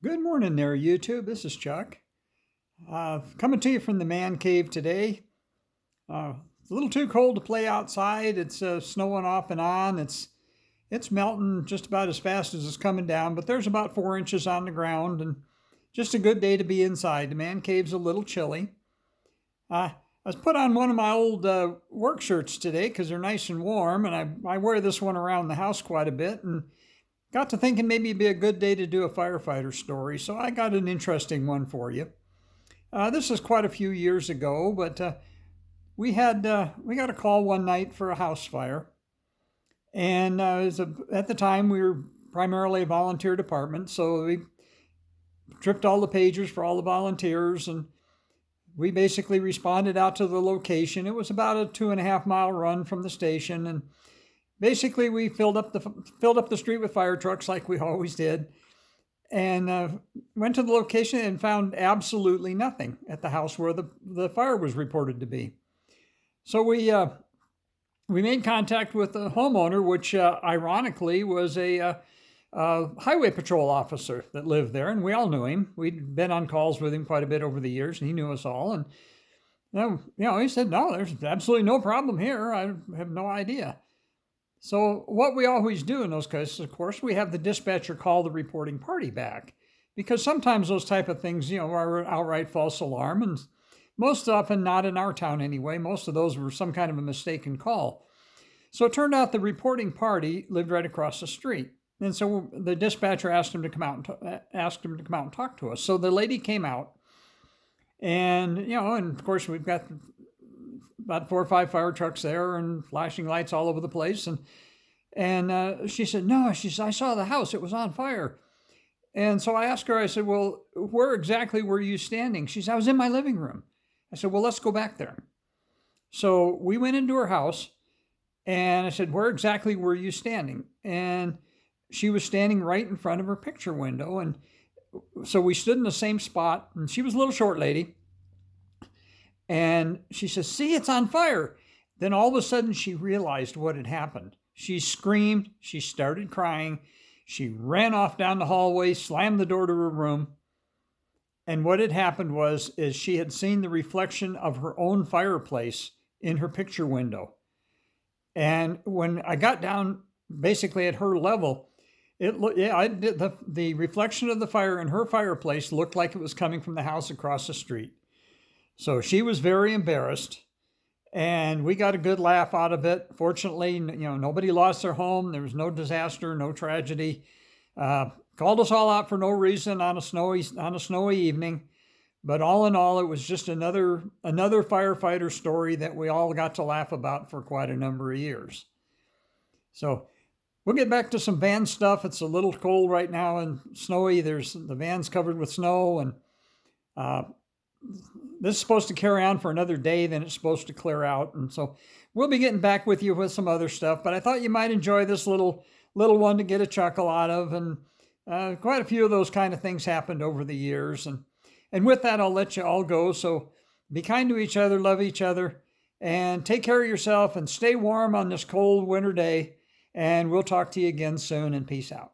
Good morning there, YouTube. This is Chuck. Coming to you from the man cave today. It's a little too cold to play outside. It's snowing off and on. It's melting just about as fast as it's coming down, but there's about 4 inches on the ground, and just a good day to be inside. The man cave's a little chilly. I was put on one of my old work shirts today because they're nice and warm, and I wear this one around the house quite a bit, and got to thinking maybe it'd be a good day to do a firefighter story, so I got an interesting one for you. This is quite a few years ago, but we got a call one night for a house fire, and at the time we were primarily a volunteer department, so we tripped all the pagers for all the volunteers, and we basically responded out to the location. It was about a 2.5 mile run from the station, and basically, we filled up the street with fire trucks like we always did, and went to the location and found absolutely nothing at the house where the fire was reported to be. So we made contact with the homeowner, which ironically was a highway patrol officer that lived there, and we all knew him. We'd been on calls with him quite a bit over the years, and he knew us all. And he said, "No, there's absolutely no problem here. I have no idea." So what we always do in those cases, of course, we have the dispatcher call the reporting party back, because sometimes those type of things, are outright false alarm, and most often not in our town anyway. Most of those were some kind of a mistaken call. So it turned out the reporting party lived right across the street, and so the dispatcher asked him to come out and talk to us. So the lady came out, and and of course we've got about 4 or 5 fire trucks there and flashing lights all over the place. And she said, "No," she said, "I saw the house. It was on fire." And so I asked her, I said, "Well, where exactly were you standing?" She said, "I was in my living room." I said, "Well, let's go back there." So we went into her house, and I said, "Where exactly were you standing?" And she was standing right in front of her picture window. And so we stood in the same spot, and she was a little short lady. And she says, "See, it's on fire." Then all of a sudden she realized what had happened. She screamed, she started crying, she ran off down the hallway, slammed the door to her room. And what had happened is she had seen the reflection of her own fireplace in her picture window. And when I got down basically at her level, the reflection of the fire in her fireplace looked like it was coming from the house across the street. So she was very embarrassed, and we got a good laugh out of it. Fortunately, nobody lost their home. There was no disaster, no tragedy. Called us all out for no reason on a snowy evening. But all in all, it was just another firefighter story that we all got to laugh about for quite a number of years. So we'll get back to some van stuff. It's a little cold right now and snowy. The van's covered with snow, and this is supposed to carry on for another day, then it's supposed to clear out. And so we'll be getting back with you with some other stuff, but I thought you might enjoy this little one to get a chuckle out of. And quite a few of those kind of things happened over the years. And with that, I'll let you all go. So be kind to each other, love each other, and take care of yourself, and stay warm on this cold winter day. And we'll talk to you again soon, and peace out.